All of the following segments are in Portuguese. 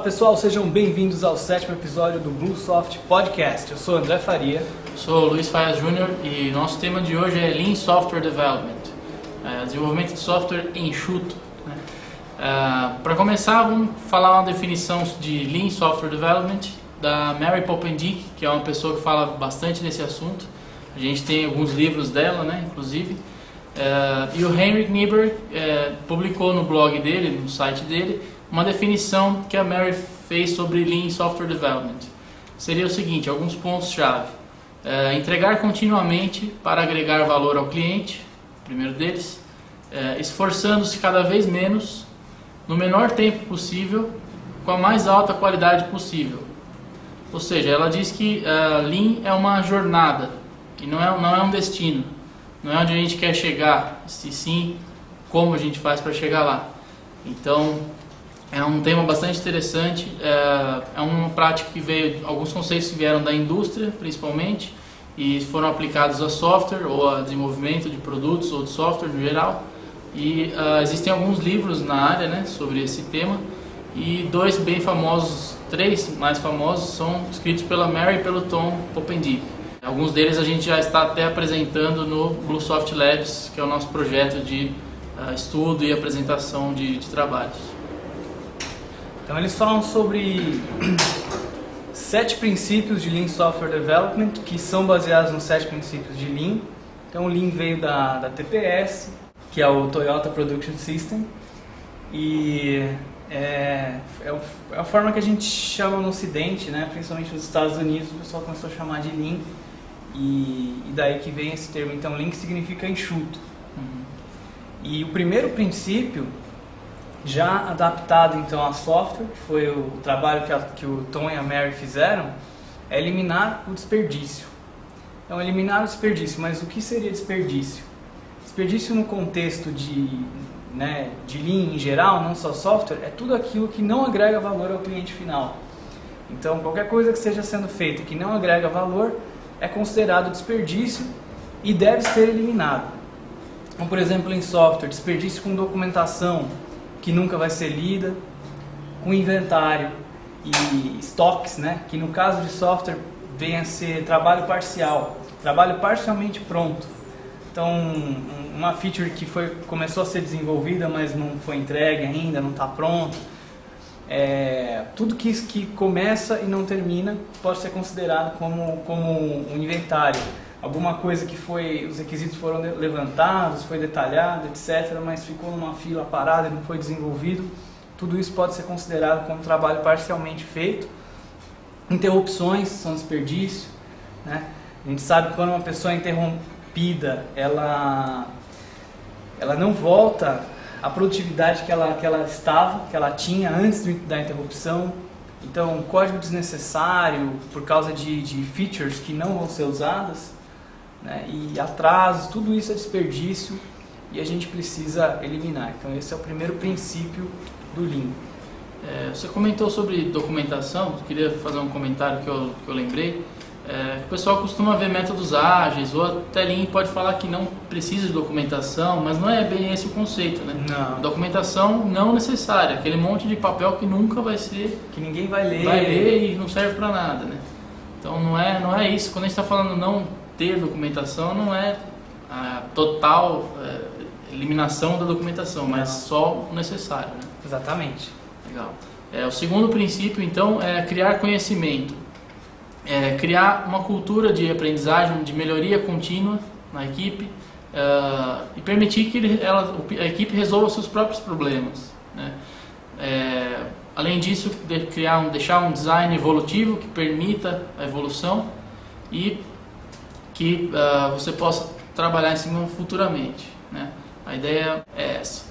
pessoal, sejam bem-vindos ao 7º episódio do BlueSoft Podcast. Eu sou André Faria. Sou o Luiz Faia Júnior e nosso tema de hoje é Lean Software Development, desenvolvimento de software enxuto. Para começar, vamos falar uma definição de Lean Software Development da Mary Poppendieck, que é uma pessoa que fala bastante nesse assunto. A gente tem alguns livros dela, inclusive. E o Henrik Nieberg publicou no blog dele, no site dele, uma definição que a Mary fez sobre Lean Software Development. Seria o seguinte, alguns pontos-chave. Entregar continuamente para agregar valor ao cliente, primeiro deles, esforçando-se cada vez menos, no menor tempo possível, com a mais alta qualidade possível. Ou seja, ela diz que Lean é uma jornada, e não é um destino. Não é onde a gente quer chegar, e sim como a gente faz para chegar lá. Então, é um tema bastante interessante, é uma prática que veio, alguns conceitos que vieram da indústria, principalmente, e foram aplicados a software, ou a desenvolvimento de produtos, ou de software no geral. E existem alguns livros na área, sobre esse tema, e dois bem famosos, três mais famosos, são escritos pela Mary e pelo Tom Poppendieck. Alguns deles a gente já está até apresentando no BlueSoft Labs, que é o nosso projeto de estudo e apresentação de trabalhos. Então eles falam sobre 7 princípios de Lean Software Development, que são baseados nos 7 princípios de Lean. Então o Lean veio da TPS, que é o Toyota Production System, e é a forma que a gente chama no Ocidente, principalmente nos Estados Unidos, o pessoal começou a chamar de Lean, e daí que vem esse termo. Então Lean significa enxuto. E o primeiro princípio, já adaptado então a software, que foi o trabalho que o Tom e a Mary fizeram, é eliminar o desperdício. Então eliminar o desperdício, mas o que seria desperdício? Desperdício no contexto de Lean em geral, não só software, é tudo aquilo que não agrega valor ao cliente final. Então qualquer coisa que esteja sendo feita que não agrega valor é considerado desperdício e deve ser eliminado. Como por exemplo em software, desperdício com documentação que nunca vai ser lida, com inventário e estoques, que no caso de software vem a ser trabalho parcial, trabalho parcialmente pronto. Então uma feature que começou a ser desenvolvida, mas não foi entregue ainda, não está pronto. Tudo que começa e não termina pode ser considerado como um inventário. Alguma coisa que os requisitos foram levantados, foi detalhado, etc., mas ficou numa fila parada e não foi desenvolvido. Tudo isso pode ser considerado como trabalho parcialmente feito. Interrupções são desperdício. A gente sabe que quando uma pessoa é interrompida, ela não volta à produtividade que ela tinha antes da interrupção. Então, código desnecessário por causa de features que não vão ser usadas, e atraso, tudo isso é desperdício e a gente precisa eliminar. Então esse é o primeiro princípio do Lean. Você comentou sobre documentação, eu queria fazer um comentário que eu lembrei. O pessoal costuma ver métodos ágeis, ou até Lean pode falar que não precisa de documentação, mas não é bem esse o conceito, Não. Documentação não necessária, aquele monte de papel que nunca vai ser... Que ninguém vai ler. Vai ler e não serve para nada, Então não é isso. Quando a gente está falando não ter documentação, não é a total eliminação da documentação, mas só o necessário. Exatamente. Legal. O segundo princípio, então, é criar conhecimento. Criar uma cultura de aprendizagem, de melhoria contínua na equipe e permitir que a equipe resolva seus próprios problemas. Além disso, deixar um design evolutivo que permita a evolução e que você possa trabalhar em cima futuramente. A ideia é essa.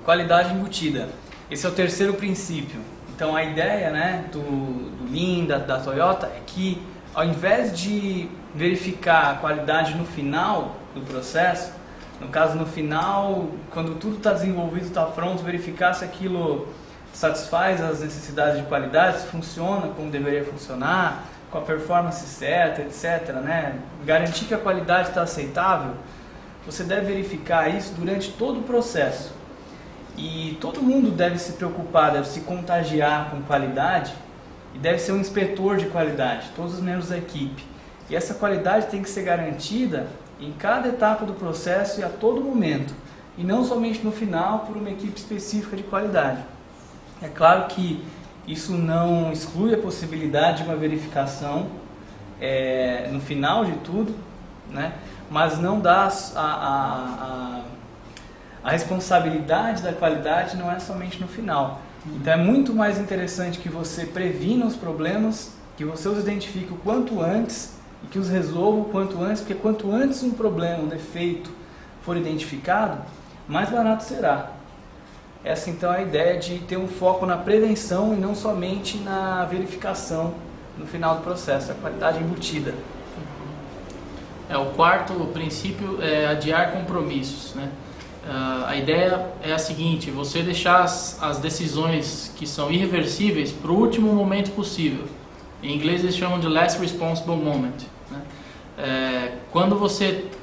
Qualidade embutida. Esse é o terceiro princípio. Então a ideia do Lean, da Toyota, é que ao invés de verificar a qualidade no final do processo, no caso no final, quando tudo está desenvolvido, está pronto, verificar se aquilo satisfaz as necessidades de qualidade, se funciona como deveria funcionar, com a performance certa, etc., garantir que a qualidade está aceitável, você deve verificar isso durante todo o processo. E todo mundo deve se preocupar, deve se contagiar com qualidade e deve ser um inspetor de qualidade, todos os membros da equipe. E essa qualidade tem que ser garantida em cada etapa do processo e a todo momento, e não somente no final por uma equipe específica de qualidade. É claro que isso não exclui a possibilidade de uma verificação no final de tudo, né? Mas não dá a responsabilidade da qualidade não é somente no final. Então é muito mais interessante que você previna os problemas, que você os identifique o quanto antes e que os resolva o quanto antes, porque quanto antes um problema, um defeito for identificado, mais barato será. Essa então é a ideia de ter um foco na prevenção e não somente na verificação no final do processo, a qualidade embutida. O quarto princípio é adiar compromissos, né? A ideia é a seguinte: você deixar as decisões que são irreversíveis para o último momento possível. Em inglês eles chamam de last responsible moment, né?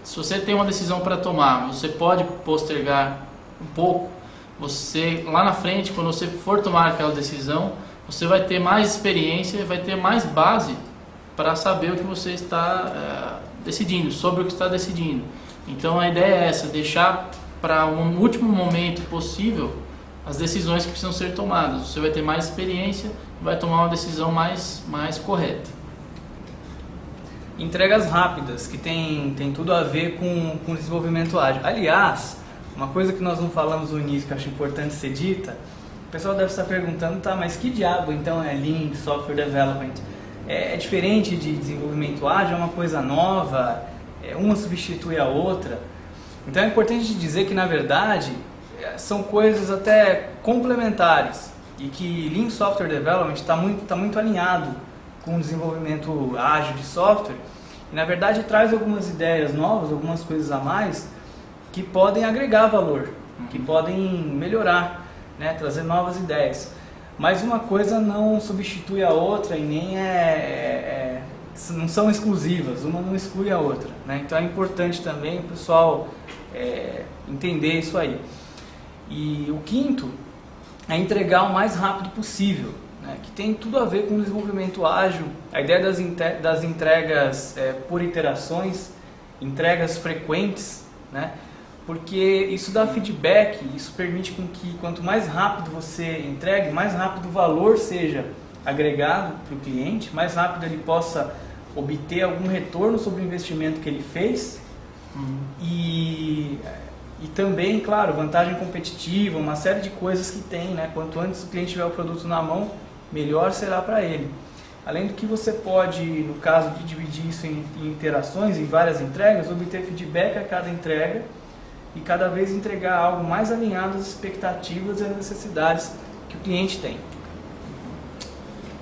Se você tem uma decisão para tomar, você pode postergar um pouco. Você lá na frente, quando você for tomar aquela decisão, você vai ter mais experiência, vai ter mais base para saber o que você está decidindo, sobre o que está decidindo. Então a ideia é essa: deixar para um último momento possível as decisões que precisam ser tomadas. Você vai ter mais experiência e vai tomar uma decisão mais correta. Entregas rápidas, que tem tudo a ver com desenvolvimento ágil. Aliás, uma coisa que nós não falamos no início que eu acho importante ser dita, o pessoal deve estar perguntando, tá, mas que diabo então é Lean Software Development? É diferente de desenvolvimento ágil, é uma coisa nova, uma substitui a outra. Então é importante dizer que, na verdade, são coisas até complementares e que Lean Software Development está muito alinhado com o desenvolvimento ágil de software e, na verdade, traz algumas ideias novas, algumas coisas a mais que podem agregar valor, que podem melhorar, né, trazer novas ideias. Mas uma coisa não substitui a outra e nem não são exclusivas, uma não exclui a outra, né? Então é importante também o pessoal entender isso aí. E o quinto é entregar o mais rápido possível, né? Que tem tudo a ver com o desenvolvimento ágil, a ideia das entregas por iterações, entregas frequentes, né? Porque isso dá feedback, isso permite com que quanto mais rápido você entregue, mais rápido o valor seja agregado para o cliente, mais rápido ele possa obter algum retorno sobre o investimento que ele fez e também, claro, vantagem competitiva, uma série de coisas que tem, né? Quanto antes o cliente tiver o produto na mão, melhor será para ele. Além do que você pode, no caso de dividir isso em iterações, em várias entregas, obter feedback a cada entrega e cada vez entregar algo mais alinhado às expectativas e às necessidades que o cliente tem.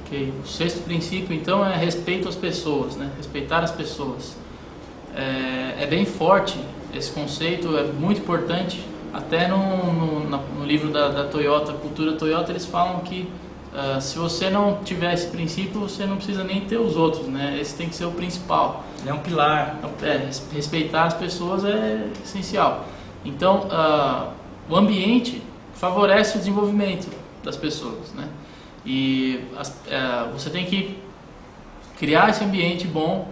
Ok. O sexto princípio, então, é respeito às pessoas, né? Respeitar as pessoas. É bem forte esse conceito, é muito importante. Até no livro da Toyota, Cultura Toyota, eles falam que se você não tiver esse princípio, você não precisa nem ter os outros, né? Esse tem que ser o principal. É um pilar. Respeitar as pessoas é essencial. Então, o ambiente favorece o desenvolvimento das pessoas, né? E você tem que criar esse ambiente bom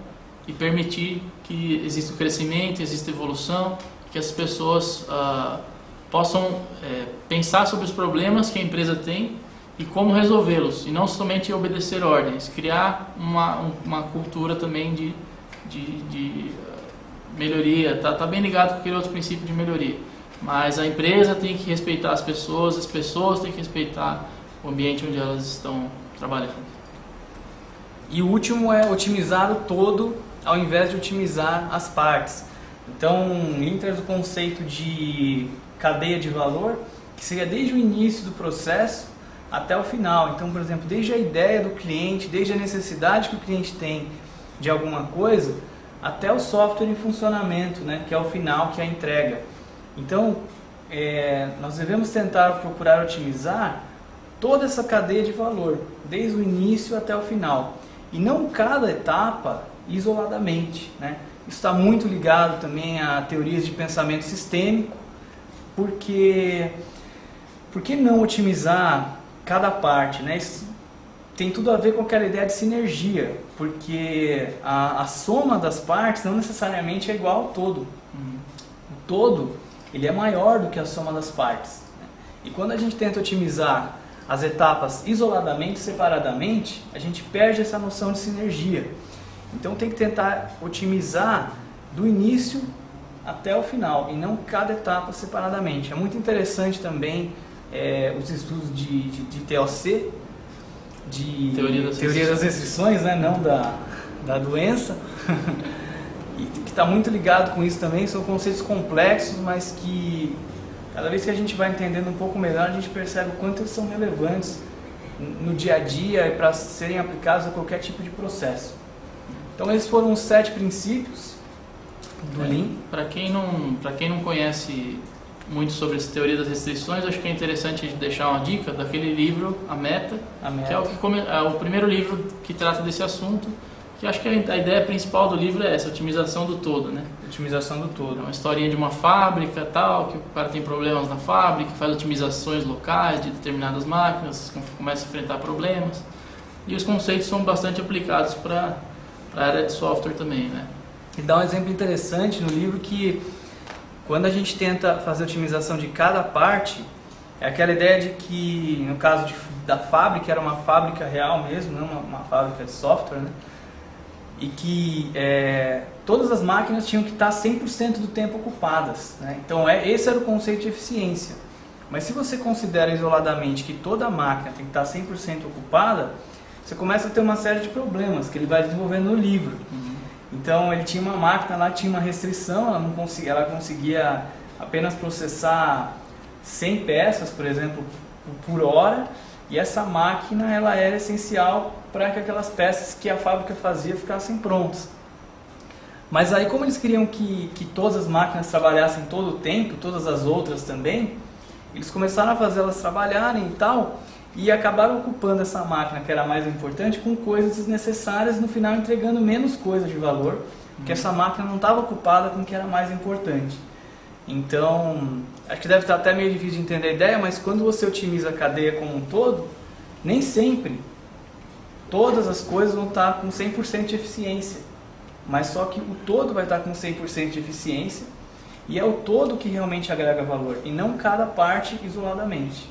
e permitir que exista o crescimento, exista evolução, que as pessoas possam pensar sobre os problemas que a empresa tem e como resolvê-los, e não somente obedecer ordens, criar uma cultura também de melhoria. Tá bem ligado com aquele outro princípio de melhoria, mas a empresa tem que respeitar as pessoas têm que respeitar o ambiente onde elas estão trabalhando. E o último é otimizar o todo ao invés de otimizar as partes. Então, Lean traz o conceito de cadeia de valor, que seria desde o início do processo até o final. Então, por exemplo, desde a ideia do cliente, desde a necessidade que o cliente tem de alguma coisa, até o software em funcionamento, né, que é o final, que é a entrega. Então, nós devemos tentar procurar otimizar toda essa cadeia de valor, desde o início até o final, e não cada etapa isoladamente, né? Isso está muito ligado também a teorias de pensamento sistêmico, porque por que não otimizar cada parte, né? Isso tem tudo a ver com aquela ideia de sinergia, porque a soma das partes não necessariamente é igual ao todo. O todo, ele é maior do que a soma das partes, né? E quando a gente tenta otimizar as etapas isoladamente, separadamente, a gente perde essa noção de sinergia. Então tem que tentar otimizar do início até o final, e não cada etapa separadamente. É muito interessante também os estudos de TOC, de teoria das restrições, né? Não da doença, e que está muito ligado com isso também. São conceitos complexos, mas que cada vez que a gente vai entendendo um pouco melhor, a gente percebe o quanto eles são relevantes no dia a dia e para serem aplicados a qualquer tipo de processo. Então esses foram os 7 princípios do Lean. Para quem não conhece muito sobre essa teoria das restrições, acho que é interessante a gente deixar uma dica daquele livro, A Meta. Que é o primeiro livro que trata desse assunto, que acho que a ideia principal do livro é essa, otimização do todo, né? Otimização do todo. É uma historinha de uma fábrica, tal, que o cara tem problemas na fábrica, faz otimizações locais de determinadas máquinas, começa a enfrentar problemas. E os conceitos são bastante aplicados para a área de software também, né? E dá um exemplo interessante no livro que quando a gente tenta fazer a otimização de cada parte, é aquela ideia de que, no caso da fábrica, era uma fábrica real mesmo, não uma fábrica de software, né? E que todas as máquinas tinham que estar 100% do tempo ocupadas, né? Então esse era o conceito de eficiência. Mas se você considera isoladamente que toda máquina tem que estar 100% ocupada, você começa a ter uma série de problemas que ele vai desenvolvendo no livro. Então ele tinha uma máquina lá, tinha uma restrição, ela conseguia apenas processar 100 peças, por exemplo, por hora, e essa máquina ela era essencial para que aquelas peças que a fábrica fazia ficassem prontas. Mas aí, como eles queriam que todas as máquinas trabalhassem todo o tempo, todas as outras também, eles começaram a fazer elas trabalharem e tal, e acabaram ocupando essa máquina que era mais importante com coisas desnecessárias, no final entregando menos coisas de valor, porque essa máquina não estava ocupada com o que era mais importante. Então, acho que deve estar até meio difícil de entender a ideia, mas quando você otimiza a cadeia como um todo, nem sempre todas as coisas vão estar com 100% de eficiência, mas só que o todo vai estar com 100% de eficiência, e é o todo que realmente agrega valor, e não cada parte isoladamente.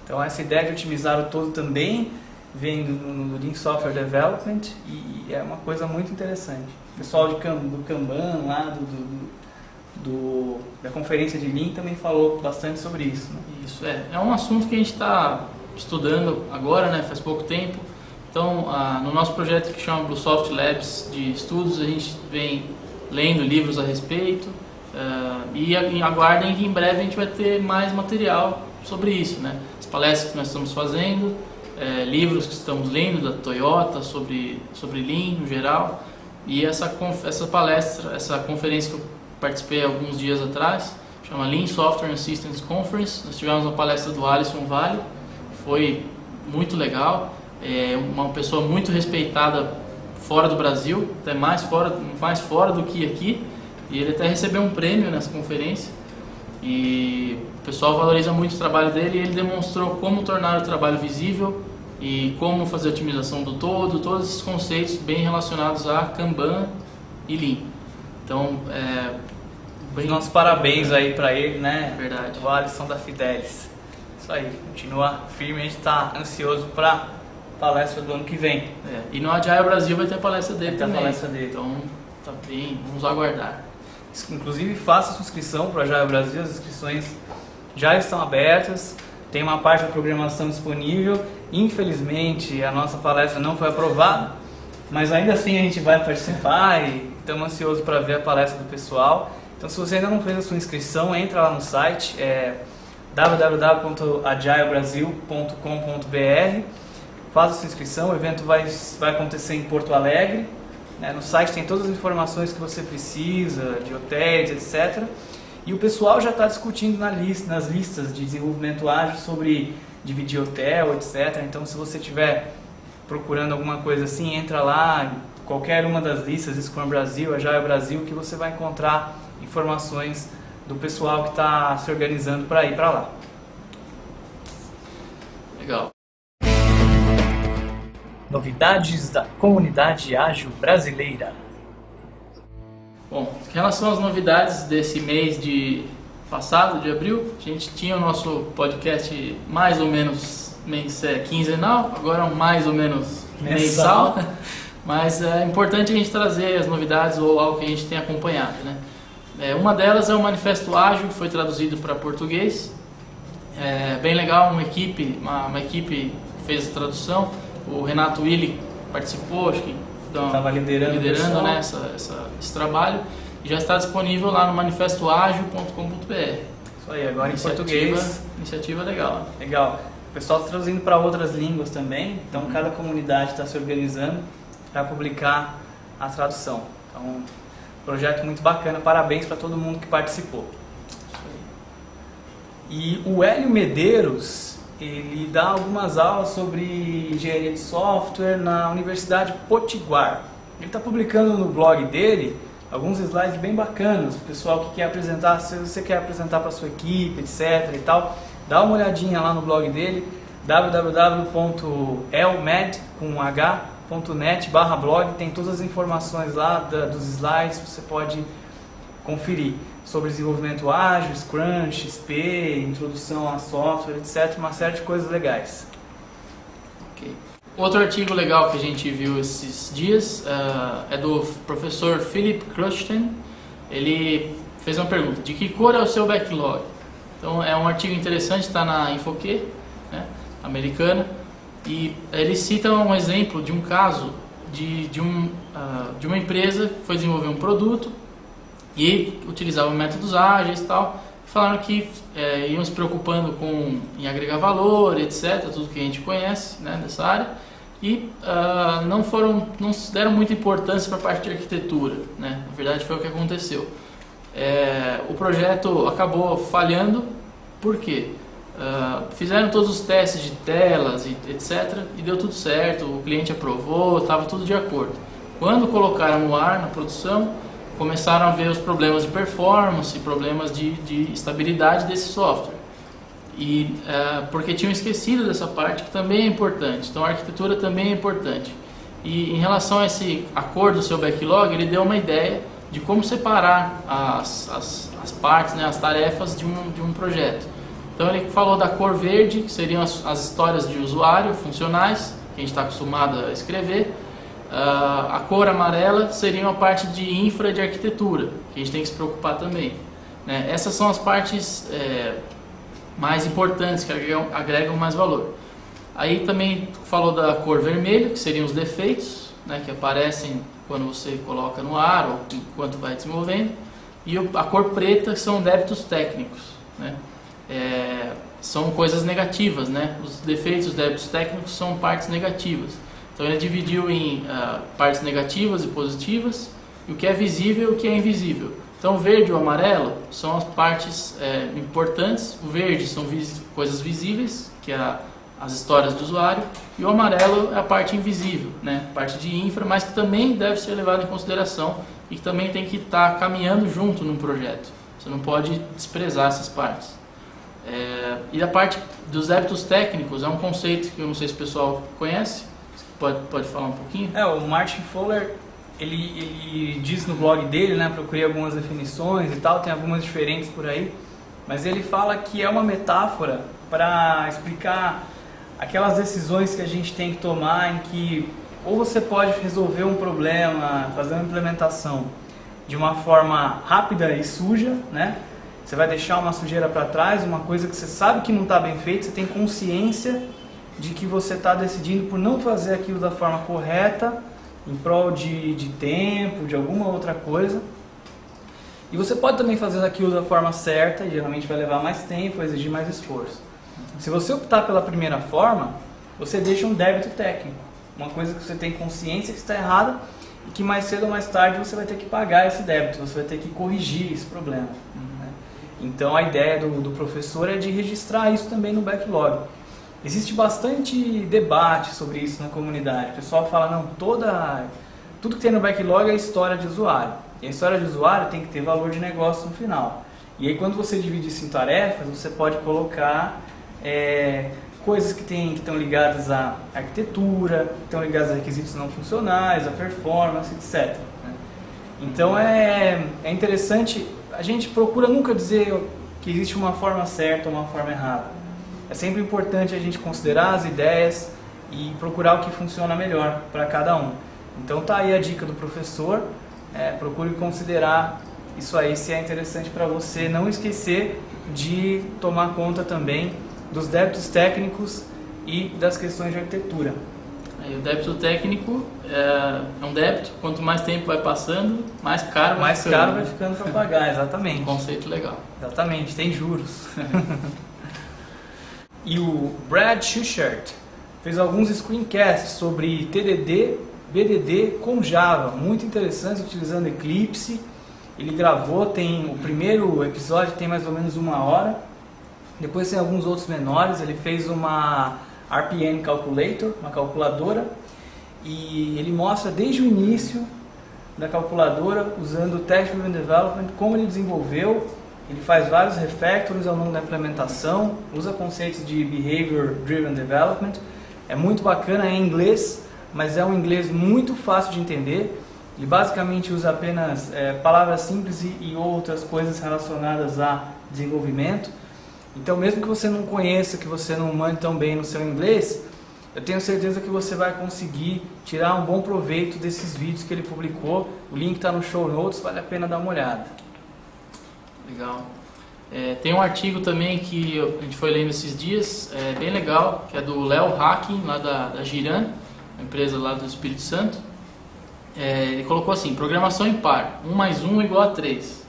Então essa ideia de otimizar o todo também vem no Lean Software Development, e é uma coisa muito interessante. O pessoal do Kanban lá, da conferência de Lean também falou bastante sobre isso, né? Isso é um assunto que a gente está estudando agora, né, faz pouco tempo. Então no nosso projeto que chama BlueSoft Labs de estudos, a gente vem lendo livros a respeito, e aguardem que em breve a gente vai ter mais material sobre isso, né? As palestras que nós estamos fazendo, livros que estamos lendo da Toyota sobre Lean no geral, e essa palestra, essa conferência que eu participei alguns dias atrás, chama Lean Software Assistance Conference. Nós tivemos uma palestra do Alisson Vale, foi muito legal, uma pessoa muito respeitada fora do Brasil, até mais fora do que aqui, e ele até recebeu um prêmio nessa conferência, e o pessoal valoriza muito o trabalho dele, e ele demonstrou como tornar o trabalho visível e como fazer a otimização do todo, todos esses conceitos bem relacionados a Kanban e Lean. Então, nossos parabéns aí para ele, né? Verdade. O Alisson da Fidelis. Isso aí, continua firme, a gente está ansioso para a palestra do ano que vem. E no Agile Brasil vai ter a palestra dele também. Então, tá bem, vamos aguardar. Inclusive, faça sua inscrição para o Agile Brasil, as inscrições já estão abertas, tem uma parte da programação disponível. Infelizmente, a nossa palestra não foi aprovada, mas ainda assim a gente vai participar e estamos ansiosos para ver a palestra do pessoal. Então, se você ainda não fez a sua inscrição, entra lá no site, www.agilebrasil.com.br, faça a sua inscrição. O evento vai acontecer em Porto Alegre, né? No site tem todas as informações que você precisa, de hotéis, etc. E o pessoal já está discutindo nas listas de desenvolvimento ágil sobre dividir hotel, etc. Então, se você estiver procurando alguma coisa assim, entra lá, qualquer uma das listas, Scrum Brasil, Agile Brasil, que você vai encontrar informações do pessoal que está se organizando para ir para lá. Novidades da comunidade ágil brasileira. Bom, em relação às novidades desse mês passado, de abril, a gente tinha o nosso podcast mais ou menos quinzenal, agora mais ou menos mensal. Mas é importante a gente trazer as novidades ou algo que a gente tem acompanhado, né? Uma delas é o Manifesto Ágil, que foi traduzido para português. É bem legal, uma equipe fez a tradução. O Renato Willi participou, acho que estava liderando né, esse trabalho. E já está disponível lá no manifestoagil.com.br. Isso aí, agora em português. Iniciativa legal. Legal. O pessoal está traduzindo para outras línguas também, então cada comunidade está se organizando para publicar a tradução. Então, projeto muito bacana, parabéns para todo mundo que participou. E o Hélio Medeiros, ele dá algumas aulas sobre engenharia de software na Universidade Potiguar. Ele está publicando no blog dele alguns slides bem bacanas, o pessoal que quer apresentar, se você quer apresentar para sua equipe, etc e tal, dá uma olhadinha lá no blog dele, www.elmed.net/blog, tem todas as informações lá dos slides, você pode conferir sobre desenvolvimento ágil, Scrum, XP, introdução a software, etc, uma série de coisas legais. Okay. Outro artigo legal que a gente viu esses dias é do professor Philip Kruchten. Ele fez uma pergunta: de que cor é o seu backlog? Então é um artigo interessante, está na Infoque, né, americana, e ele cita um exemplo de um caso de uma empresa que foi desenvolver um produto e utilizava métodos ágeis e tal. Falaram que iam se preocupando em agregar valor, etc, tudo que a gente conhece, né, dessa área, e não deram muita importância para a parte de arquitetura, né? Na verdade foi o que aconteceu. O projeto acabou falhando. Por quê? Fizeram todos os testes de telas e etc e deu tudo certo, o cliente aprovou, estava tudo de acordo. Quando colocaram no ar, na produção, começaram a ver os problemas de performance, problemas de estabilidade desse software. E porque tinham esquecido dessa parte que também é importante. Então a arquitetura também é importante. E em relação a a cor do seu backlog, ele deu uma ideia de como separar as partes, né, as tarefas de um projeto. Então ele falou da cor verde, que seriam as histórias de usuário funcionais, que a gente está acostumado a escrever. A cor amarela seria a parte de infra de arquitetura, que a gente tem que se preocupar também, né? Essas são as partes mais importantes, que agregam mais valor. Aí também falou da cor vermelha, que seriam os defeitos, né, que aparecem quando você coloca no ar ou enquanto vai desenvolvendo. E a cor preta, que são débitos técnicos, né? São coisas negativas, né? Os defeitos, os débitos técnicos são partes negativas. Então ele dividiu em partes negativas e positivas, e o que é visível e o que é invisível. Então o verde e o amarelo são as partes importantes. O verde são coisas visíveis, que é as histórias do usuário, e o amarelo é a parte invisível, né? Parte de infra, mas que também deve ser levada em consideração e que também tem que estar caminhando junto num projeto. Você não pode desprezar essas partes. E a parte dos débitos técnicos é um conceito que eu não sei se o pessoal conhece. Pode falar um pouquinho? O Martin Fowler, ele diz no blog dele, né, procurei algumas definições e tal, tem algumas diferentes por aí, mas ele fala que é uma metáfora para explicar aquelas decisões que a gente tem que tomar em que ou você pode resolver um problema, fazer uma implementação de uma forma rápida e suja, né? Você vai deixar uma sujeira para trás, uma coisa que você sabe que não está bem feita, você tem consciência de que você está decidindo por não fazer aquilo da forma correta, em prol de tempo, de alguma outra coisa. E você pode também fazer aquilo da forma certa, e geralmente vai levar mais tempo, vai exigir mais esforço. Se você optar pela primeira forma, você deixa um débito técnico, uma coisa que você tem consciência que está errada e que mais cedo ou mais tarde você vai ter que pagar esse débito, você vai ter que corrigir esse problema. Então a ideia do professor é de registrar isso também no backlog. Existe bastante debate sobre isso na comunidade. O pessoal fala, não, tudo que tem no backlog é história de usuário. E a história de usuário tem que ter valor de negócio no final. E aí quando você divide isso em tarefas, você pode colocar coisas que estão ligadas à arquitetura, que estão ligadas a requisitos não funcionais, a performance, etc. Né? Então é interessante, a gente procura nunca dizer que existe uma forma certa ou uma forma errada. É sempre importante a gente considerar as ideias e procurar o que funciona melhor para cada um. Então tá aí a dica do professor, procure considerar isso aí se é interessante para você, não esquecer de tomar conta também dos débitos técnicos e das questões de arquitetura. Aí, o débito técnico é um débito, quanto mais tempo vai passando, mais caro vai ficando para pagar, exatamente. Um conceito legal. Exatamente, tem juros. E o Brad Schuchert fez alguns screencasts sobre TDD, BDD com Java, muito interessantes, utilizando Eclipse. Ele gravou, tem o primeiro episódio tem mais ou menos 1 hora, depois tem alguns outros menores. Ele fez uma RPN Calculator, uma calculadora, e ele mostra desde o início da calculadora, usando o Test Driven Development, como ele desenvolveu. Ele faz vários refactors ao longo da implementação, usa conceitos de Behavior Driven Development. É muito bacana, é em inglês, mas é um inglês muito fácil de entender. Ele basicamente usa apenas palavras simples e outras coisas relacionadas a desenvolvimento. Então, mesmo que você não conheça, que você não mande tão bem no seu inglês, eu tenho certeza que você vai conseguir tirar um bom proveito desses vídeos que ele publicou. O link está no show notes, vale a pena dar uma olhada. Legal. Tem um artigo também que a gente foi lendo esses dias, bem legal, que é do Léo Hacking, lá da Giran, uma empresa lá do Espírito Santo. Ele colocou assim: programação impar, 1 mais 1 igual a 3.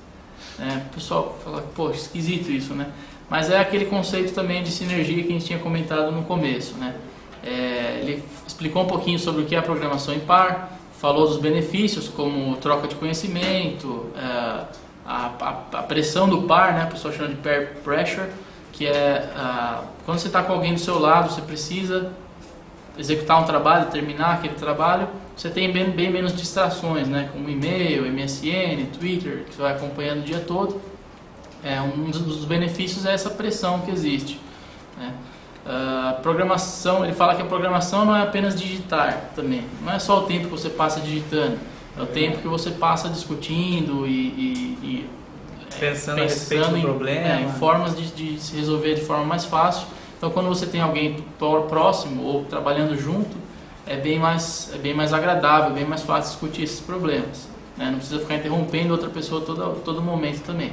O pessoal fala, poxa, esquisito isso, né? Mas é aquele conceito também de sinergia que a gente tinha comentado no começo, né? Ele explicou um pouquinho sobre o que é a programação impar, falou dos benefícios, como troca de conhecimento, a pressão do par, né? O pessoal chama de pair pressure, que é quando você está com alguém do seu lado, você precisa executar um trabalho, terminar aquele trabalho, você tem bem menos distrações, né? Como e-mail, MSN, Twitter, que você vai acompanhando o dia todo. Um dos benefícios é essa pressão que existe, né? Programação, ele fala que a programação não é apenas digitar também, não é só o tempo que você passa digitando, é o tempo que você passa discutindo e pensando a respeito do problema, em formas de se resolver de forma mais fácil. Então, quando você tem alguém próximo ou trabalhando junto, é bem mais agradável, bem mais fácil discutir esses problemas, né? Não precisa ficar interrompendo outra pessoa todo momento também.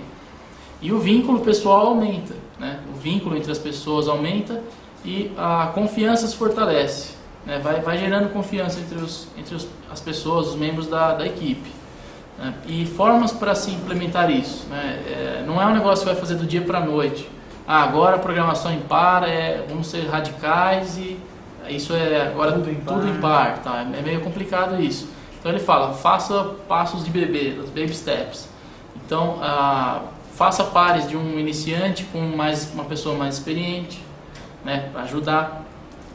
E o vínculo pessoal aumenta, né? O vínculo entre as pessoas aumenta e a confiança se fortalece, né? Vai gerando confiança entre as pessoas, os membros da equipe, né? E formas para se implementar isso, né? Não é um negócio que vai fazer do dia para a noite. Agora a programação impar, vamos ser radicais e isso agora tudo impar, tá? É meio complicado isso. Então ele fala, faça passos de bebê, os baby steps. Então, faça pares de um iniciante com uma pessoa mais experiente, né, para ajudar.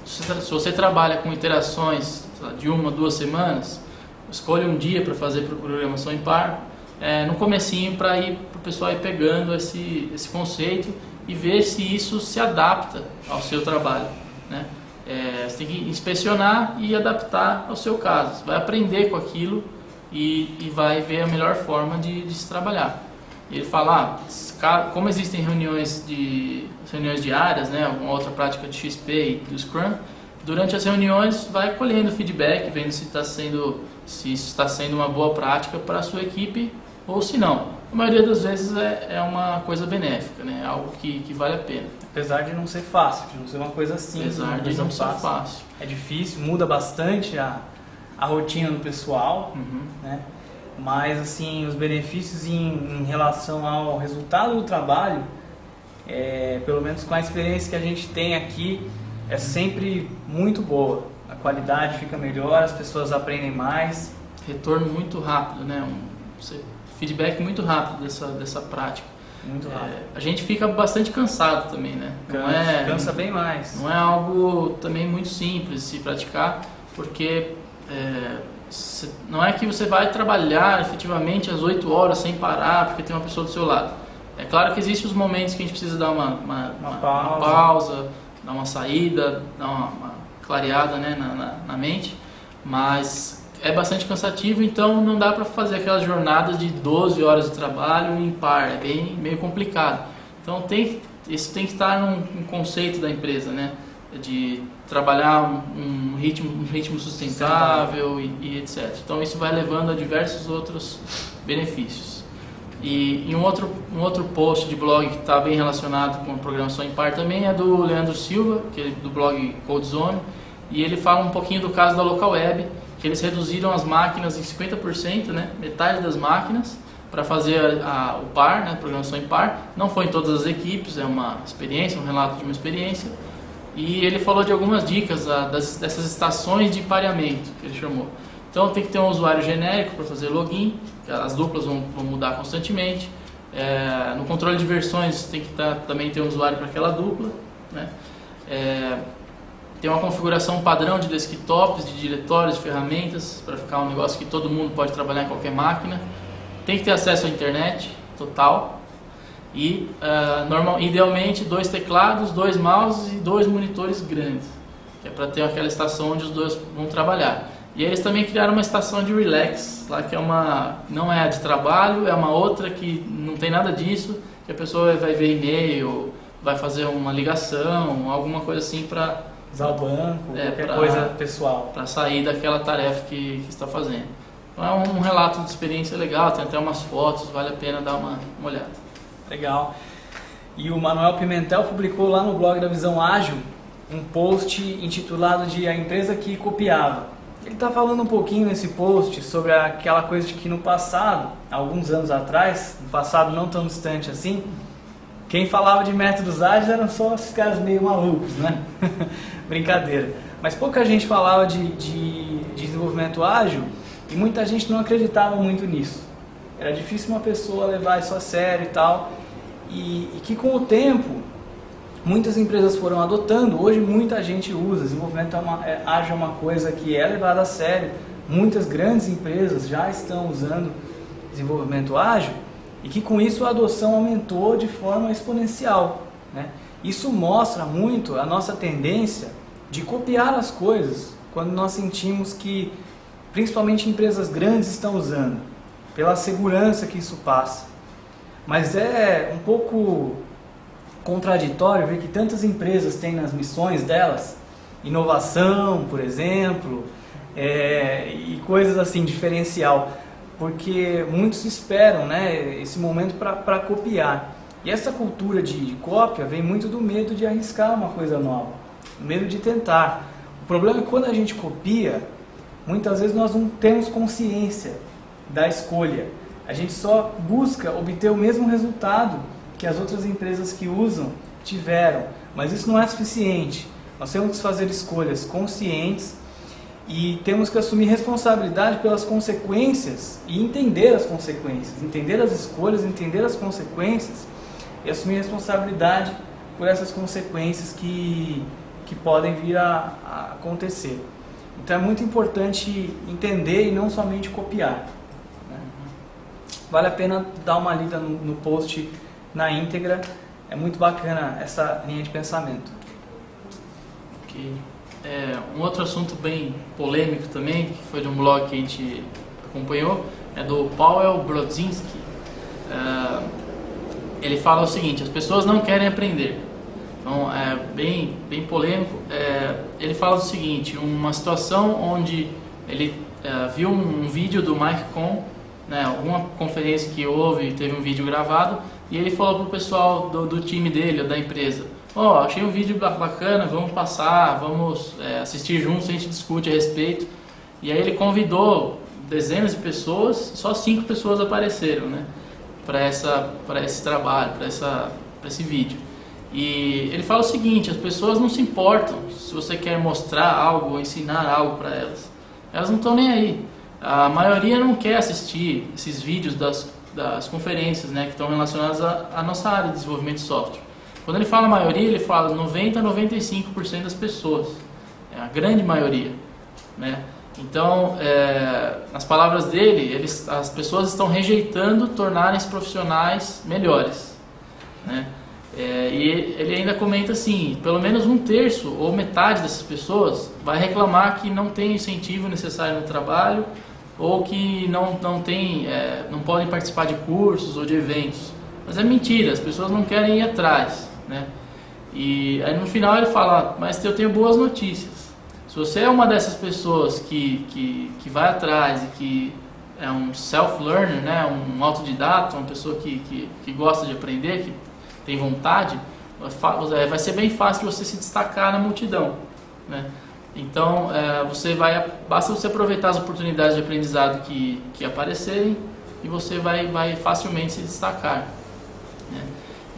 Se você trabalha com iterações de 1 a 2 semanas, escolha um dia para fazer programação impar, no comecinho, para o pessoal ir pegando esse conceito e ver se isso se adapta ao seu trabalho, né? Você tem que inspecionar e adaptar ao seu caso. Você vai aprender com aquilo e vai ver a melhor forma de se trabalhar. E ele fala, como existem reuniões diárias, né, alguma outra prática de XP e do Scrum, durante as reuniões vai colhendo feedback, vendo se isso está sendo uma boa prática para a sua equipe ou se não. A maioria das vezes é uma coisa benéfica, né, algo que vale a pena. Apesar de não ser fácil, de não ser uma coisa simples, apesar de não ser fácil. É difícil, muda bastante a rotina do pessoal, né? Mas assim, os benefícios em relação ao resultado do trabalho, pelo menos com a experiência que a gente tem aqui, é sempre muito boa. A qualidade fica melhor, as pessoas aprendem mais. Retorno muito rápido, né? Feedback muito rápido dessa prática. Muito rápido. A gente fica bastante cansado também, né? Cansa bem mais. Não é algo também muito simples de se praticar, porque não é que você vai trabalhar efetivamente às 8 horas sem parar porque tem uma pessoa do seu lado. É claro que existem os momentos que a gente precisa dar uma pausa, dar uma saída, dar uma clareada, né, na mente, mas é bastante cansativo, então não dá para fazer aquelas jornadas de 12 horas de trabalho em par, é meio complicado. Então isso tem que estar num conceito da empresa, né, de trabalhar um ritmo sustentável e etc. Então isso vai levando a diversos outros benefícios. E em um outro post de blog que está bem relacionado com a programação em par também é do Leandro Silva, que é do blog CodeZone, e ele fala um pouquinho do caso da Local Web, que eles reduziram as máquinas em 50%, né, metade das máquinas, para fazer o par, né, programação em par. Não foi em todas as equipes, é uma experiência, um relato de uma experiência. E ele falou de algumas dicas dessas estações de pareamento, que ele chamou. Então tem que ter um usuário genérico para fazer login, as duplas vão mudar constantemente. No controle de versões tem que também ter um usuário para aquela dupla, né? Tem uma configuração padrão de desktops, de diretórios, de ferramentas, para ficar um negócio que todo mundo pode trabalhar em qualquer máquina. Tem que ter acesso à internet total. E idealmente 2 teclados, 2 mouses e 2 monitores grandes, que é para ter aquela estação onde os dois vão trabalhar. E eles também criaram uma estação de relax, lá que não é a de trabalho, é uma outra que não tem nada disso, que a pessoa vai ver e-mail, vai fazer uma ligação, alguma coisa assim para usar o banco, qualquer coisa pessoal, para sair daquela tarefa que está fazendo. Então é um relato de experiência legal, tem até umas fotos, vale a pena dar uma olhada. Legal. E o Manuel Pimentel publicou lá no blog da Visão Ágil um post intitulado de A Empresa que Copiava. Ele está falando um pouquinho nesse post sobre aquela coisa de que no passado, alguns anos atrás, no passado não tão distante assim, quem falava de métodos ágeis eram só esses caras meio malucos, né? Brincadeira. Mas pouca gente falava de desenvolvimento ágil e muita gente não acreditava muito nisso. Era difícil uma pessoa levar isso a sério e tal. E que com o tempo, muitas empresas foram adotando. Hoje muita gente usa. Desenvolvimento ágil é uma coisa que é levada a sério. Muitas grandes empresas já estão usando desenvolvimento ágil. E que com isso a adoção aumentou de forma exponencial, né? Isso mostra muito a nossa tendência de copiar as coisas quando nós sentimos que, principalmente empresas grandes estão usando, pela segurança que isso passa. Mas é um pouco contraditório ver que tantas empresas têm nas missões delas inovação, por exemplo, e coisas assim, diferencial, porque muitos esperam, né, esse momento para copiar. E essa cultura de cópia vem muito do medo de arriscar uma coisa nova, o medo de tentar. O problema é que quando a gente copia, muitas vezes nós não temos consciência da escolha. A gente só busca obter o mesmo resultado que as outras empresas que usam tiveram, mas isso não é suficiente. Nós temos que fazer escolhas conscientes e temos que assumir responsabilidade pelas consequências e entender as consequências, entender as escolhas, entender as consequências e assumir responsabilidade por essas consequências que podem vir a acontecer. Então é muito importante entender e não somente copiar, né? Vale a pena dar uma lida no post na íntegra, é muito bacana essa linha de pensamento. Ok. Um outro assunto bem polêmico também, que foi de um blog que a gente acompanhou, é do Paweł Brodzinski. Ele fala o seguinte: as pessoas não querem aprender. Então é bem polêmico. Ele fala o seguinte: uma situação onde ele viu um vídeo do Mike Cohn, né, uma conferência que houve e teve um vídeo gravado, e ele falou para o pessoal do time dele, da empresa: achei um vídeo bacana, vamos passar, vamos assistir juntos, a gente discute a respeito. E aí ele convidou dezenas de pessoas, só 5 pessoas apareceram, né, para esse trabalho, para esse vídeo. E ele fala o seguinte: as pessoas não se importam se você quer mostrar algo ou ensinar algo para elas. Elas não estão nem aí. A maioria não quer assistir esses vídeos das conferências, né, que estão relacionadas à nossa área de desenvolvimento de software. Quando ele fala a maioria, ele fala 90 a 95% das pessoas. É a grande maioria, né? Então, nas palavras dele, as pessoas estão rejeitando tornarem-se profissionais melhores, né? E ele ainda comenta assim, pelo menos um terço ou metade dessas pessoas vai reclamar que não tem incentivo necessário no trabalho ou que não podem participar de cursos ou de eventos. Mas é mentira, as pessoas não querem ir atrás, né? E aí no final ele fala, mas eu tenho boas notícias. Se você é uma dessas pessoas que vai atrás e que é um self-learner, né? Um autodidata, uma pessoa que gosta de aprender, que tem vontade, vai ser bem fácil de você se destacar na multidão, né? Então, basta você aproveitar as oportunidades de aprendizado que aparecerem e você vai facilmente se destacar, né?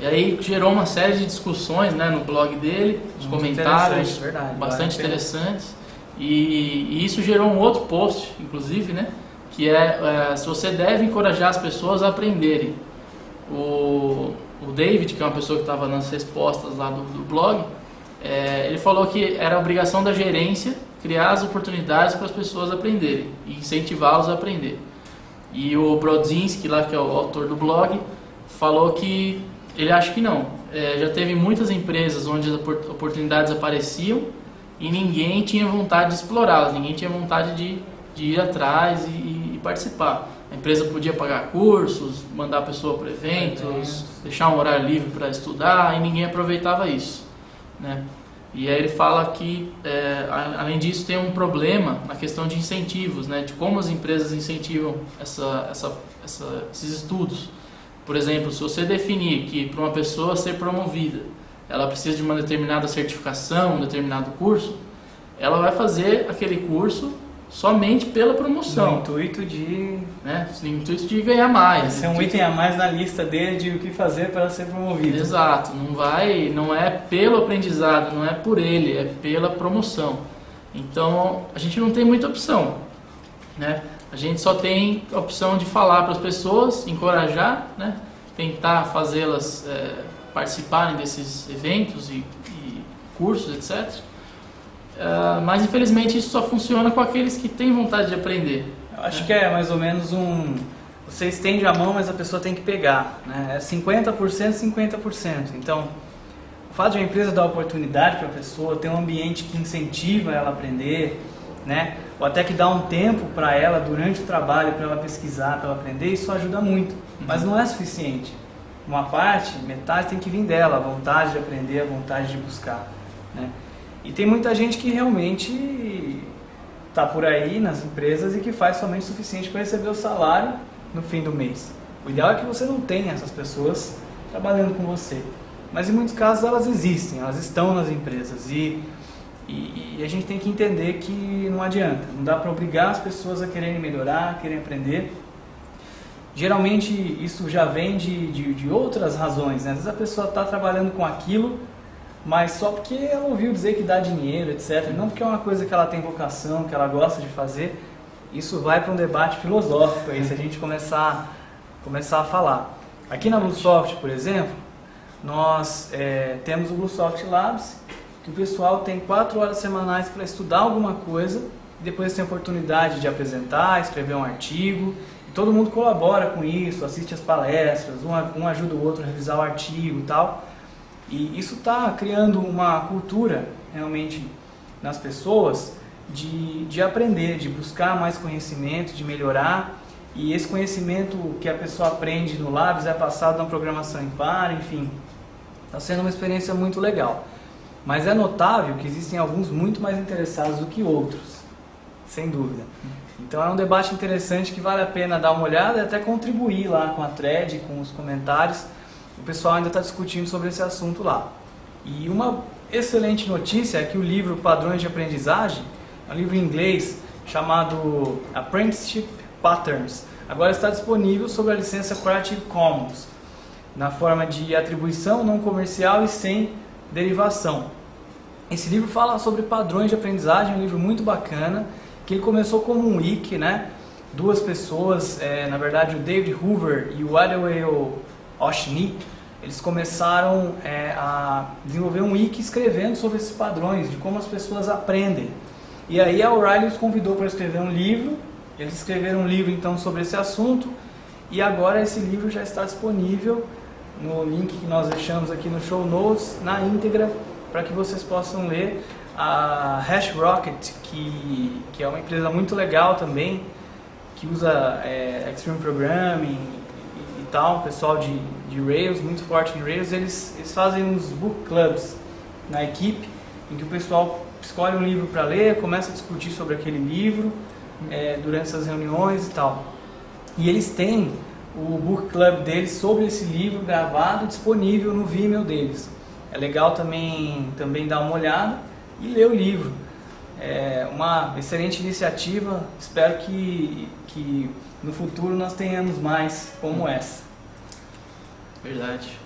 E aí gerou uma série de discussões, né, no blog dele, os comentários bastante interessantes, e isso gerou um outro post, inclusive, né, que se você deve encorajar as pessoas a aprenderem. O David, que é uma pessoa que estava nas respostas lá do blog, ele falou que era obrigação da gerência criar as oportunidades para as pessoas aprenderem e incentivá-los a aprender. E o Brodzinski, lá, que é o autor do blog, falou que ele acha que não. Já teve muitas empresas onde as oportunidades apareciam e ninguém tinha vontade de explorá-las, ninguém tinha vontade de ir atrás e participar. A empresa podia pagar cursos, mandar a pessoa para eventos, deixar um horário livre para estudar, e ninguém aproveitava isso, né? E aí ele fala que, além disso, tem um problema na questão de incentivos, né? De como as empresas incentivam esses estudos. Por exemplo, se você definir que para uma pessoa ser promovida, ela precisa de uma determinada certificação, um determinado curso, ela vai fazer aquele curso somente pela promoção. No intuito de... No intuito de ganhar mais. Esse é um item a mais na lista dele de o que fazer para ser promovido. Exato. Não é pelo aprendizado, não é por ele, é pela promoção. Então, a gente não tem muita opção, né? A gente só tem a opção de falar para as pessoas, encorajar, né? Tentar fazê-las participarem desses eventos e cursos, etc. Mas infelizmente isso só funciona com aqueles que têm vontade de aprender. Eu acho que é mais ou menos você estende a mão, mas a pessoa tem que pegar, né? É 50%, 50%. Então, o fato de a empresa dar oportunidade para a pessoa, ter um ambiente que incentiva ela a aprender, né? Ou até que dá um tempo para ela durante o trabalho, para ela pesquisar, para ela aprender, isso ajuda muito. Mas não é suficiente. Uma parte, metade tem que vir dela, a vontade de aprender, a vontade de buscar, né? E tem muita gente que realmente está por aí nas empresas e que faz somente o suficiente para receber o salário no fim do mês. O ideal é que você não tenha essas pessoas trabalhando com você. Mas em muitos casos elas existem, elas estão nas empresas e a gente tem que entender que não adianta, não dá para obrigar as pessoas a quererem melhorar, a quererem aprender. Geralmente isso já vem de outras razões, né? Às vezes a pessoa está trabalhando com aquilo, mas só porque ela ouviu dizer que dá dinheiro, etc. Não porque é uma coisa que ela tem vocação, que ela gosta de fazer. Isso vai para um debate filosófico aí, se a gente começar a falar. Aqui na Bluesoft, por exemplo, nós temos o Bluesoft Labs, que o pessoal tem 4 horas semanais para estudar alguma coisa, e depois tem a oportunidade de apresentar, escrever um artigo, e todo mundo colabora com isso, assiste as palestras, um ajuda o outro a revisar o artigo e tal. E isso está criando uma cultura realmente nas pessoas de aprender, de buscar mais conhecimento, de melhorar. E esse conhecimento que a pessoa aprende no Labs é passado na programação em par, enfim. Está sendo uma experiência muito legal. Mas é notável que existem alguns muito mais interessados do que outros, sem dúvida. Então é um debate interessante que vale a pena dar uma olhada e até contribuir lá com a thread, com os comentários. O pessoal ainda está discutindo sobre esse assunto lá. E uma excelente notícia é que o livro Padrões de Aprendizagem, é um livro em inglês chamado Apprenticeship Patterns, agora está disponível sob a licença Creative Commons, na forma de atribuição não comercial e sem derivação. Esse livro fala sobre padrões de aprendizagem, um livro muito bacana, que ele começou como um wiki, né? 2 pessoas, na verdade o David Hoover e o Adewale Oshni, eles começaram a desenvolver um wiki escrevendo sobre esses padrões, de como as pessoas aprendem. E aí a O'Reilly os convidou para escrever um livro, eles escreveram um livro então sobre esse assunto, e agora esse livro já está disponível no link que nós deixamos aqui no show notes, na íntegra, para que vocês possam ler. A HashRocket, que é uma empresa muito legal também, que usa Extreme Programming e tal, o pessoal de Rails, muito forte em Rails, eles fazem uns book clubs na equipe, em que o pessoal escolhe um livro para ler, começa a discutir sobre aquele livro durante essas reuniões e tal. E eles têm o book club deles sobre esse livro gravado, disponível no Vimeo deles. É legal também dar uma olhada e ler o livro. É uma excelente iniciativa, espero que no futuro nós tenhamos mais como essa. Verdade.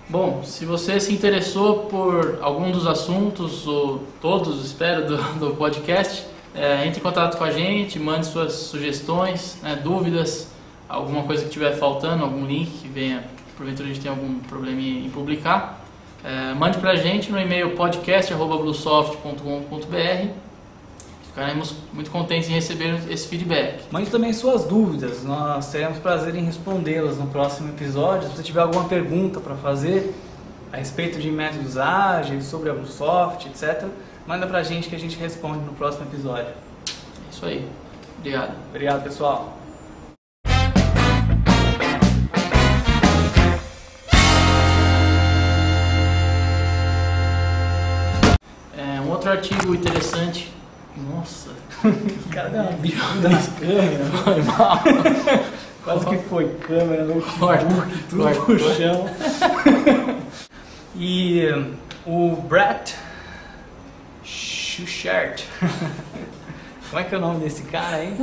Bom, se você se interessou por algum dos assuntos, ou todos, espero, do podcast, entre em contato com a gente, mande suas sugestões, dúvidas, alguma coisa que estiver faltando, algum link que venha, porventura a gente tem algum problema em publicar. Mande pra gente no e-mail podcast@bluesoft.com.br. Ficaremos muito contentes em receber esse feedback. Mande também suas dúvidas, nós teremos prazer em respondê-las no próximo episódio. Se você tiver alguma pergunta para fazer a respeito de métodos ágeis, sobre a Bluesoft, etc., manda pra gente que a gente responde no próximo episódio. É isso aí. Obrigado. Obrigado, pessoal. Outro artigo interessante. Nossa, o cara deu uma bicuda na câmera. Foi mal. Quase que foi câmera, Corta, tudo pro chão. E o Brett Schuchart. Como é que é o nome desse cara aí?